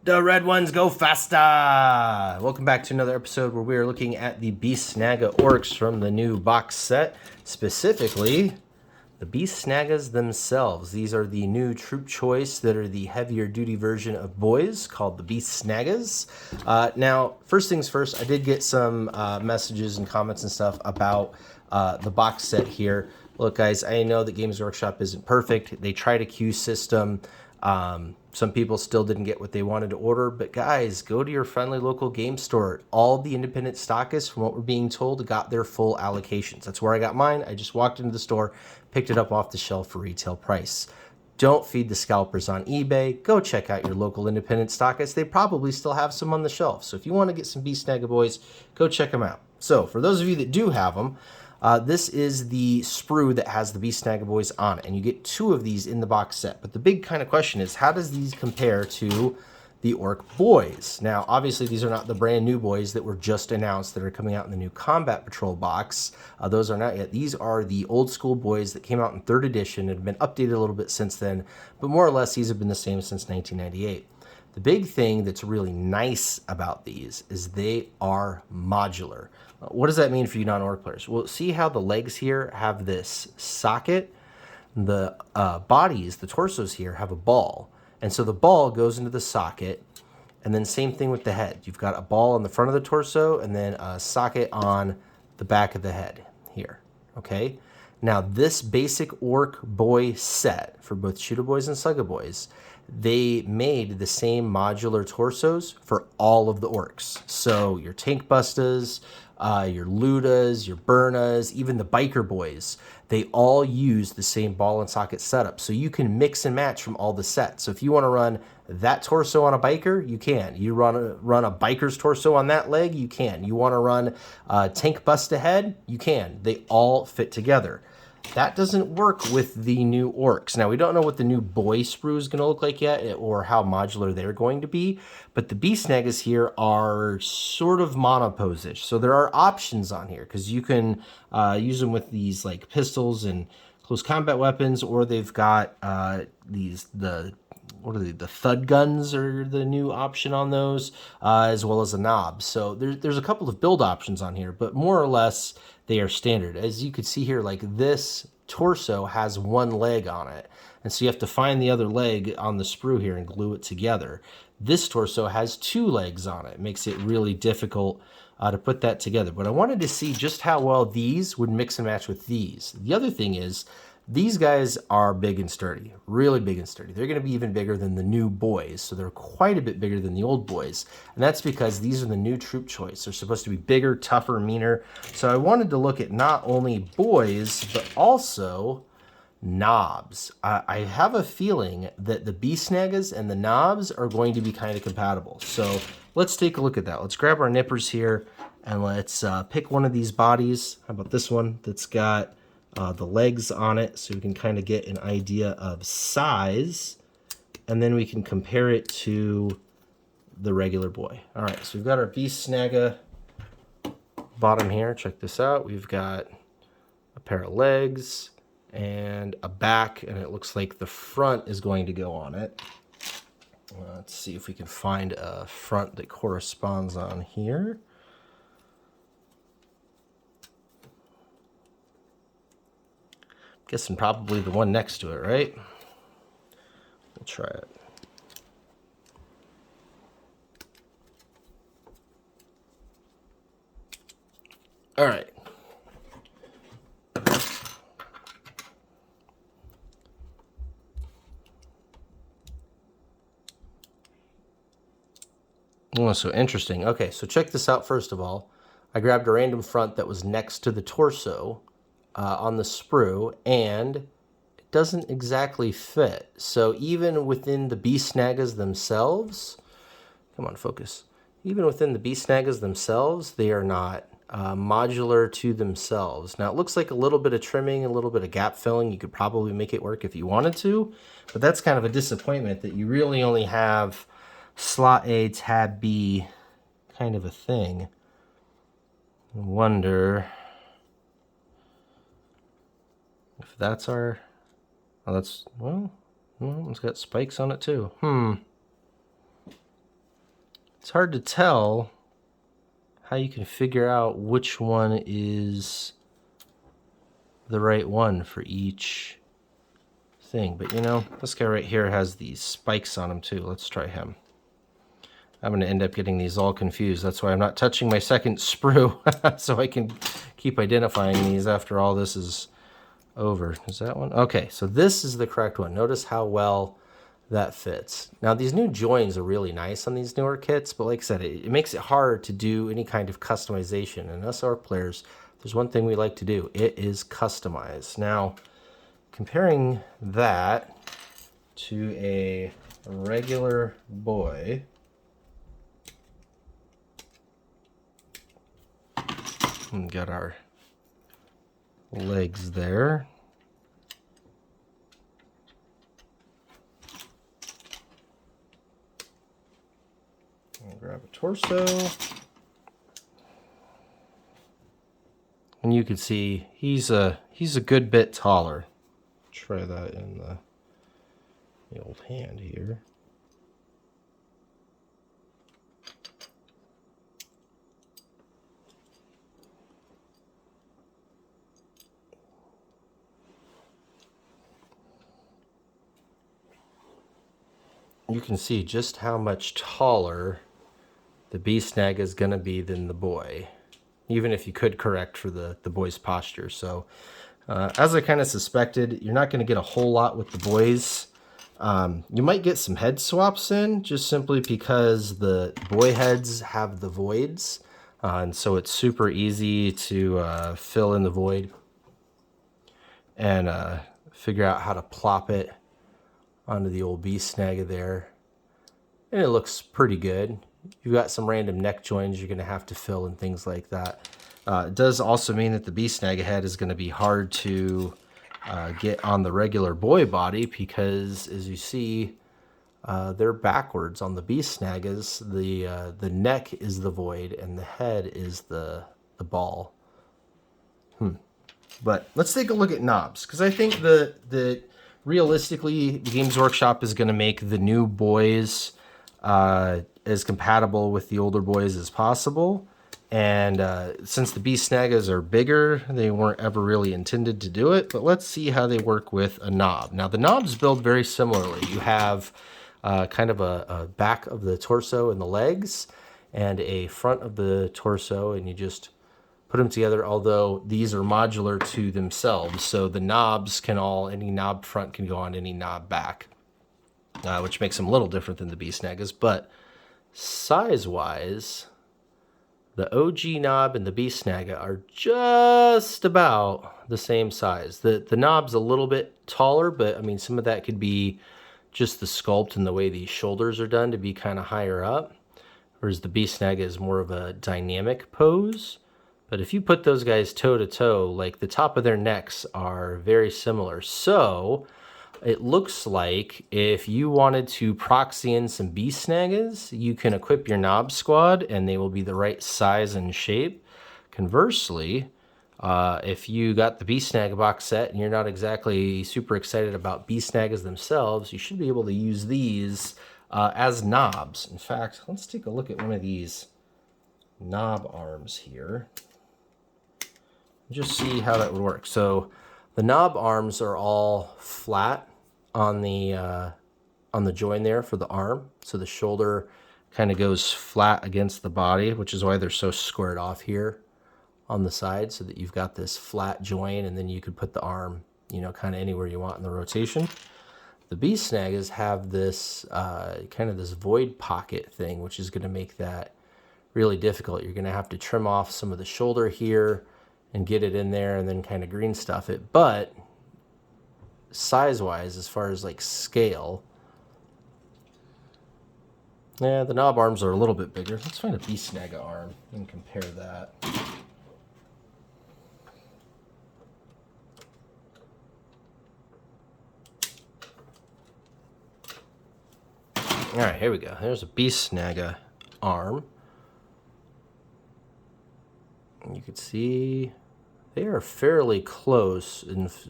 The red ones go faster! Welcome back to another episode where we are looking at the Beast Snagga orcs from the new box set. Specifically, the Beast Snaggas themselves. These are the new troop choice that are the heavier duty version of Boyz called the Beast Snaggas. Now, first things first, I did get some messages and comments and stuff about the box set here. Look, guys, I know that Games Workshop isn't perfect. They tried a queue system. Some people still didn't get what they wanted to order, but guys, go to your friendly local game store. All the independent stockists, from what we're being told, got their full allocations. That's where I got mine. I just walked into the store, picked it up off the shelf for retail price. Don't feed the scalpers on eBay. Go check out your local independent stockists. They probably still have some on the shelf. So if you want to get some Beast Snagga boys, go check them out. So for those of you that do have them, this is the sprue that has the Beast Snagga boys on it, and you get 2 of these in the box set. But the big kind of question is, how does these compare to the Orc Boys? Now, obviously, these are not the brand new boys that were just announced that are coming out in the new Combat Patrol box. Those are not yet. These are the old school boys that came out in 3rd edition and have been updated a little bit since then, but more or less, these have been the same since 1998. The big thing that's really nice about these is they are modular. What does that mean for you non-orc players? Well, see how the legs here have this socket? The bodies, the torsos here, have a ball. And so the ball goes into the socket, and then same thing with the head. You've got a ball on the front of the torso, and then a socket on the back of the head here, okay? Now, this basic orc boy set for both Shooter Boys and Slugga Boys, they made the same modular torsos for all of the orcs. So your Tank Bustas, your Ludas, your Burnas, even the Biker Boys, they all use the same ball and socket setup. So you can mix and match from all the sets. So if you want to run that torso on a biker, you can. You run a biker's torso on that leg, you can. You want to run Tank Bust ahead, you can. They all fit together. That doesn't work with the new orcs. Now, we don't know what the new boy sprue is going to look like yet, or how modular they're going to be, but the Beast Snaggas here are sort of monopose-ish. So there are options on here, because you can use them with these like pistols and close combat weapons, or they've got what are they? The thud guns are the new option on those, as well as the Nobz. So there's a couple of build options on here, but more or less they are standard. As you can see here, like this torso has 1 leg on it, and so you have to find the other leg on the sprue here and glue it together. This torso has 2 legs on it. It makes it really difficult to put that together. But I wanted to see just how well these would mix and match with these. The other thing is, these guys are big and sturdy, really big and sturdy. They're going to be even bigger than the new boys, so they're quite a bit bigger than the old boys. And that's because these are the new troop choice. They're supposed to be bigger, tougher, meaner. So I wanted to look at not only boys, but also Nobz. I have a feeling that the Beast Snaggas and the Nobz are going to be kind of compatible. So let's take a look at that. Let's grab our nippers here, and let's pick one of these bodies. How about this one that's got the legs on it, so we can kind of get an idea of size, and then we can compare it to the regular boy. All right, so we've got our Beast Snagga bottom here. Check this out. We've got a pair of legs and a back, and it looks like the front is going to go on it. Let's see if we can find a front that corresponds on here. Guessing probably the one next to it, right? We'll try it. All right. Oh, so interesting. Okay, so check this out first of all. I grabbed a random front that was next to the torso on the sprue, and it doesn't exactly fit. So even within the Beast Snaggas themselves, come on, focus. Even within the Beast Snaggas themselves, they are not modular to themselves. Now, it looks like a little bit of trimming, a little bit of gap filling. You could probably make it work if you wanted to, but that's kind of a disappointment that you really only have slot A, tab B kind of a thing. I wonder if that's our... Oh, that's... Well, it's got spikes on it too. it's hard to tell how you can figure out which one is the right one for each thing. But you know, this guy right here has these spikes on him too. Let's try him. I'm going to end up getting these all confused. That's why I'm not touching my second sprue, so I can keep identifying these after all this is over. Is that one? Okay, so this is the correct one. Notice how well that fits. Now, these new joins are really nice on these newer kits, but like I said, it makes it hard to do any kind of customization. And us, our players, there's one thing we like to do. It is customize. Now, comparing that to a regular boy, and got our legs there. I'll grab a torso. And you can see he's a good bit taller. Try that in the old hand here. You can see just how much taller the Beast Snagga is going to be than the boy, even if you could correct for the boy's posture. So as I kind of suspected, you're not going to get a whole lot with the boys. You might get some head swaps in, just simply because the boy heads have the voids, and so it's super easy to fill in the void and figure out how to plop it onto the old Beast Snagga there. And it looks pretty good. You've got some random neck joins you're going to have to fill and things like that. It does also mean that the Beast Snagga head is going to be hard to get on the regular boy body, because as you see, they're backwards on the Beast Snaggas. The neck is the void and the head is the ball. But let's take a look at Nobz, because I think that realistically, the Games Workshop is going to make the new boys as compatible with the older boys as possible. And since the Beast Snaggas are bigger, they weren't ever really intended to do it. But let's see how they work with a knob. Now, the knobs build very similarly. You have kind of a back of the torso and the legs, and a front of the torso, and you just put them together, although these are modular to themselves. So the knobs can any knob front can go on any knob back, which makes them a little different than the Beast Snaggas. But size-wise, the OG knob and the Beast Snagga are just about the same size. The knob's a little bit taller, but I mean, some of that could be just the sculpt and the way these shoulders are done to be kind of higher up, whereas the Beast Snagga is more of a dynamic pose. But if you put those guys toe to toe, like the top of their necks are very similar. So it looks like if you wanted to proxy in some Beast Snaggas, you can equip your Nobz squad and they will be the right size and shape. Conversely, if you got the Beast Snagga box set and you're not exactly super excited about Beast Snaggas themselves, you should be able to use these as knobs. In fact, let's take a look at one of these knob arms here. Just see how that would work. So the knob arms are all flat on the join there for the arm. So the shoulder kind of goes flat against the body, which is why they're so squared off here on the side, so that you've got this flat join, and then you could put the arm, you know, kind of anywhere you want in the rotation. The Beast Snaggas have this kind of this void pocket thing, which is going to make that really difficult. You're going to have to trim off some of the shoulder here and get it in there and then kind of green stuff it. But size-wise, as far as like scale, yeah, the knob arms are a little bit bigger. Let's find a Beast Snagga arm and compare that. All right, here we go. There's a Beast Snagga arm. And you can see they are fairly close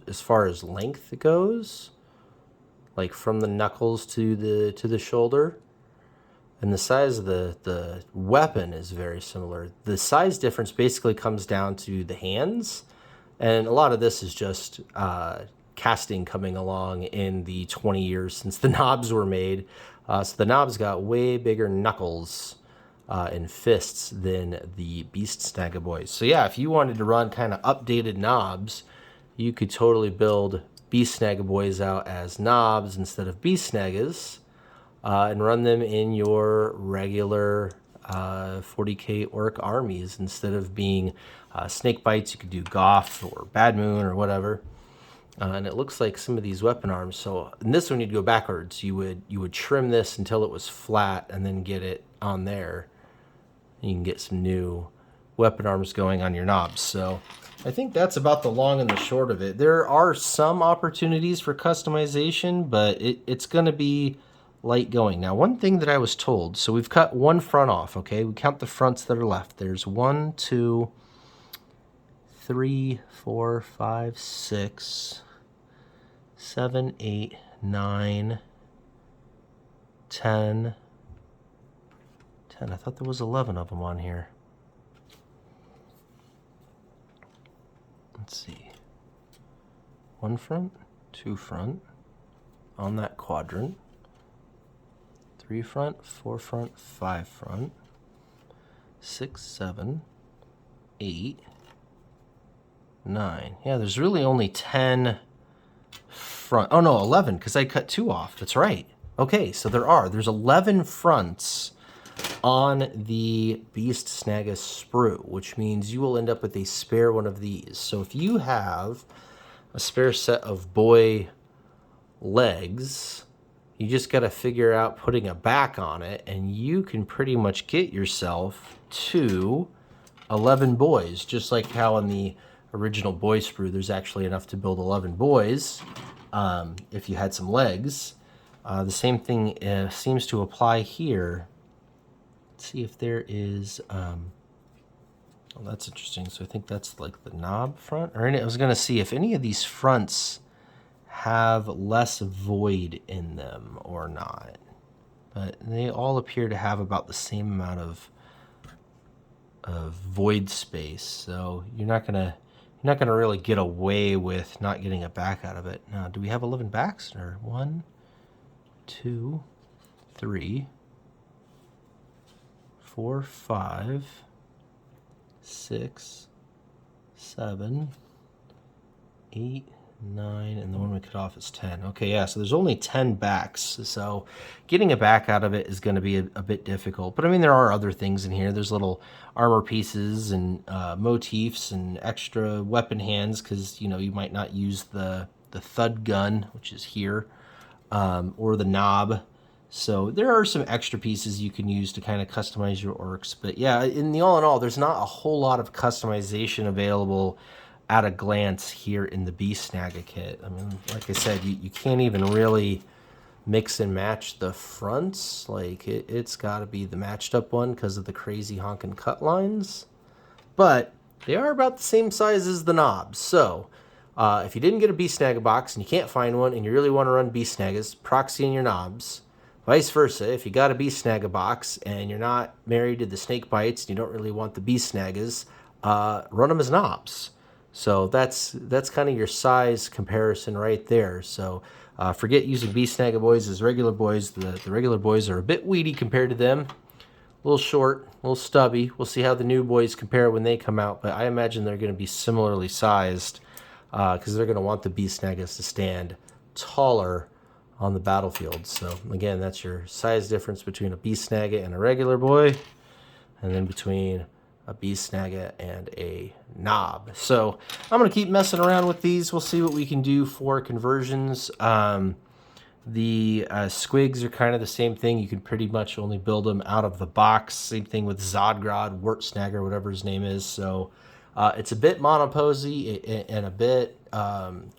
as far as length goes, like from the knuckles to the shoulder. and the size of the weapon is very similar. The size difference basically comes down to the hands, and a lot of this is just casting coming along in the 20 years since the knobs were made. So the knobs got way bigger knuckles and fists than the Beast Snagga boys. So yeah, if you wanted to run kind of updated knobs, you could totally build Beast Snagga boys out as knobs instead of Beast Snaggas, and run them in your regular 40K orc armies. Instead of being snake bites, you could do Goth or Bad Moon or whatever. And it looks like some of these weapon arms. So in this one, you'd go backwards. You would trim this until it was flat, and then get it on there. And you can get some new weapon arms going on your knobs. So I think that's about the long and the short of it. There are some opportunities for customization, but it's going to be light going. Now, one thing that I was told, so we've cut one front off, okay? We count the fronts that are left. There's 1, 2, 3, 4, 5, 6, 7, 8, 9, 10. I thought there was 11 of them on here. Let's see. 1 front, 2 front on that quadrant. 3 front, 4 front, 5 front, 6, 7, 8, 9. Yeah, there's really only 10 front. Oh no, 11, because I cut 2 off. That's right. Okay, so there's 11 fronts on the Beast Snagga sprue, which means you will end up with a spare one of these. So if you have a spare set of boy legs, you just got to figure out putting a back on it, and you can pretty much get yourself to 11 boys, just like how in the original boy sprue, there's actually enough to build 11 boys if you had some legs. The same thing seems to apply here. Let's see if there is... well, that's interesting. So I think that's like the knob front. Or I was going to see if any of these fronts have less void in them or not, but they all appear to have about the same amount of void space. So you're not gonna really get away with not getting a back out of it. Now, do we have 11 backs? Or 1, 2, 3, 4, 5, 6, 7, 8, 9, and the one we cut off is 10. Okay, yeah, so there's only 10 backs, so getting a back out of it is going to be a bit difficult. But I mean, there are other things in here. There's little armor pieces and motifs and extra weapon hands, because you might not use the thud gun, which is here, or the knob. So there are some extra pieces you can use to kind of customize your orcs. But yeah, in the all in all, there's not a whole lot of customization available at a glance here in the Beast Snagga kit. I mean, like I said, you can't even really mix and match the fronts. Like, it's got to be the matched up one because of the crazy honkin' cut lines. But they are about the same size as the knobs. So if you didn't get a Beast Snagga box and you can't find one and you really want to run Beast Snaggas, proxy in your knobs. Vice versa, if you got a Beast Snagga box and you're not married to the snake bites and you don't really want the Beast Snaggas, run them as knobs. So that's kind of your size comparison right there. So forget using Beast Snagga boys as regular boys. The regular boys are a bit weedy compared to them. A little short, a little stubby. We'll see how the new boys compare when they come out, but I imagine they're going to be similarly sized because they're going to want the Beast Snaggas to stand taller on the battlefield. So again, that's your size difference between a Beast Snagga and a regular boy, and then between a Beast Snagga and a knob. So I'm going to keep messing around with these. We'll see what we can do for conversions. The squigs are kind of the same thing. You can pretty much only build them out of the box. Same thing with Zodgrod, Wart Snagga, whatever his name is. So it's a bit monoposy and a bit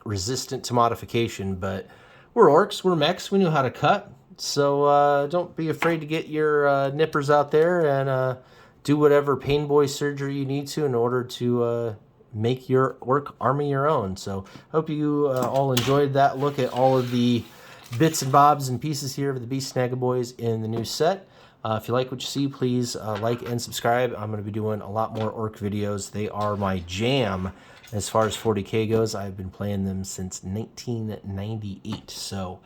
resistant to modification, but we're orcs, we're mechs, we know how to cut. So don't be afraid to get your nippers out there and do whatever pain boy surgery you need to in order to make your orc army your own. So hope you all enjoyed that look at all of the bits and bobs and pieces here of the Beast Snagga boys in the new set. If you like what you see, please like and subscribe. I'm going to be doing a lot more orc videos. They are my jam as far as 40K goes. I've been playing them since 1998, so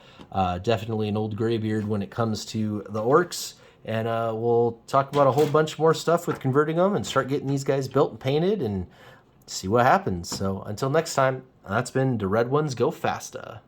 definitely an old graybeard when it comes to the orcs. And we'll talk about a whole bunch more stuff with converting them and start getting these guys built and painted and see what happens. So until next time, that's been The Red Ones Go Fasta.